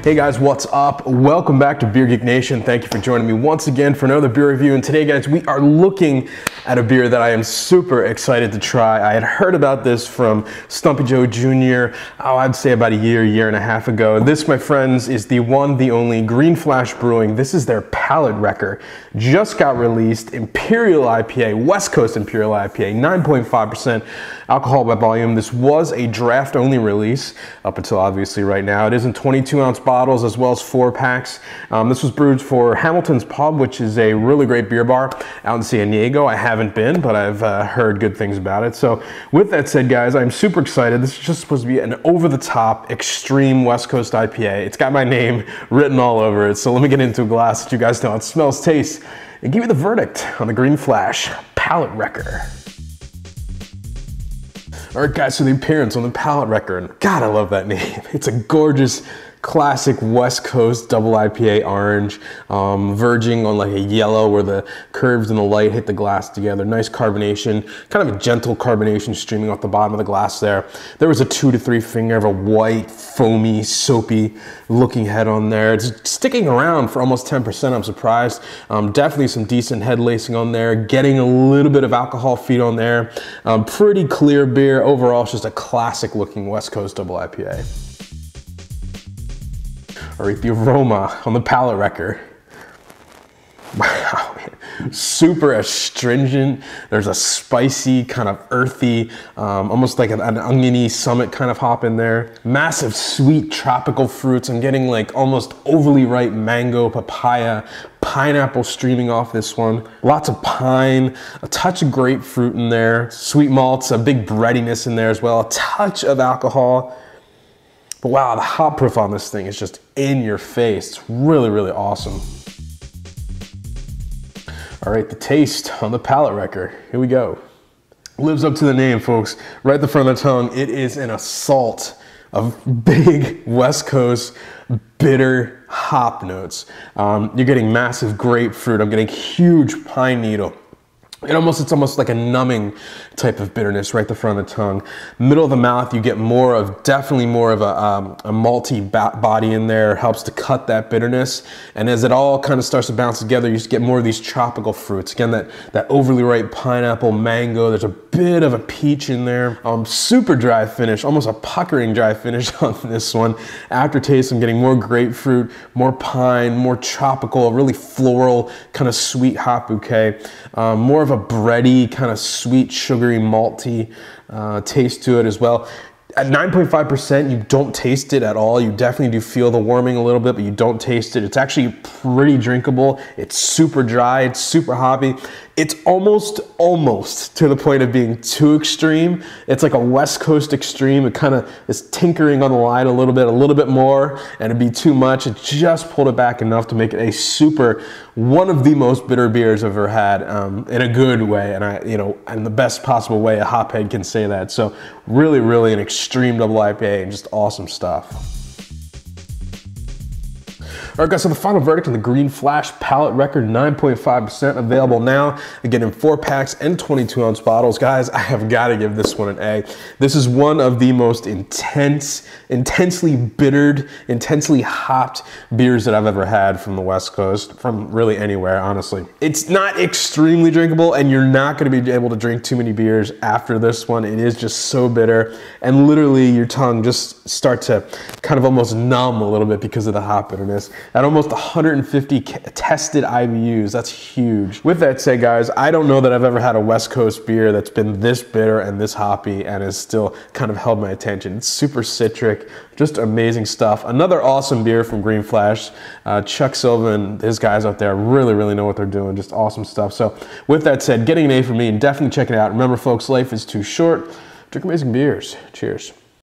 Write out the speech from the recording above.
Hey guys, what's up? Welcome back to Beer Geek Nation. Thank you for joining me once again for another beer review. And today, guys, we are looking at a beer that I am super excited to try. I had heard about this from Stumpy Joe Jr., I'd say about a year and a half ago. This, my friends, is the one, the only Green Flash Brewing. This is their Palate Wrecker. Just got released, Imperial IPA, West Coast Imperial IPA, 9.5% alcohol by volume. This was a draft-only release up until obviously right now. It is in 22-ounce bottles as well as 4-packs. This was brewed for Hamilton's Pub, which is a really great beer bar out in San Diego. I haven't been, but I've heard good things about it. So with that said, guys, I'm super excited. This is just supposed to be an over-the-top, extreme West Coast IPA. It's got my name written all over it. So let me get into a glass that you guys know how it smells, tastes, and give you the verdict on the Green Flash Palate Wrecker. All right, guys, so the appearance on the Palate Wrecker, and God, I love that name. It's a gorgeous, classic West Coast double IPA orange, verging on like a yellow where the curves and the light hit the glass together. Nice carbonation, kind of a gentle carbonation streaming off the bottom of the glass there. There was a 2 to 3 finger of a white, foamy, soapy looking head on there. It's sticking around for almost 10%, I'm surprised. Definitely some decent head lacing on there, getting a little bit of alcohol feed on there. Pretty clear beer. Overall, it's just a classic looking West Coast double IPA. All right, the aroma on the Palate Wrecker. Wow, man. Super astringent. There's a spicy, kind of earthy, almost like an oniony summit kind of hop in there. Massive sweet tropical fruits. I'm getting like almost overly ripe mango, papaya, pineapple streaming off this one. Lots of pine, a touch of grapefruit in there. Sweet malts, a big breadiness in there as well. A touch of alcohol. But wow, the hop proof on this thing is just in your face. It's really, really awesome. All right, the taste on the Palate Wrecker. Here we go. Lives up to the name, folks. Right at the front of the tongue, it is an assault of big West Coast bitter hop notes. You're getting massive grapefruit. I'm getting huge pine needle. It's almost like a numbing type of bitterness right at the front of the tongue. Middle of the mouth, you get definitely more of a malty body in there. Helps to cut that bitterness. And as it all kind of starts to bounce together, you just get more of these tropical fruits. Again, that overly ripe pineapple, mango. There's a bit of a peach in there. Super dry finish, almost a puckering dry finish on this one. Aftertaste, I'm getting more grapefruit, more pine, more tropical, really floral, kind of sweet hop bouquet. More of a bready, kind of sweet, sugary, malty taste to it as well. At 9.5%, you don't taste it at all. You definitely do feel the warming a little bit, but you don't taste it. It's actually pretty drinkable. It's super dry. It's super hoppy. It's almost to the point of being too extreme. It's like a West Coast extreme. It kind of is tinkering on the line a little bit more, and it'd be too much. It just pulled it back enough to make it one of the most bitter beers I've ever had, in a good way, and in the best possible way a hophead can say that. So really, really an extreme double IPA and just awesome stuff. All right, guys, so the final verdict on the Green Flash Palate Wrecker, 9.5%, available now, again in 4-packs and 22-ounce bottles. Guys, I have got to give this one an A. This is one of the most intensely bittered, intensely hopped beers that I've ever had from the West Coast, from really anywhere, honestly. It's not extremely drinkable, and you're not going to be able to drink too many beers after this one. It is just so bitter, and literally your tongue just starts to kind of almost numb a little bit because of the hop bitterness. At almost 150 tested IBUs, that's huge. With that said, guys, I don't know that I've ever had a West Coast beer that's been this bitter and this hoppy and has still kind of held my attention. It's super citric, just amazing stuff. Another awesome beer from Green Flash. Chuck Silva and his guys out there really, really know what they're doing. Just awesome stuff. So with that said, getting an A from me and definitely check it out. Remember, folks, life is too short. Drink amazing beers. Cheers.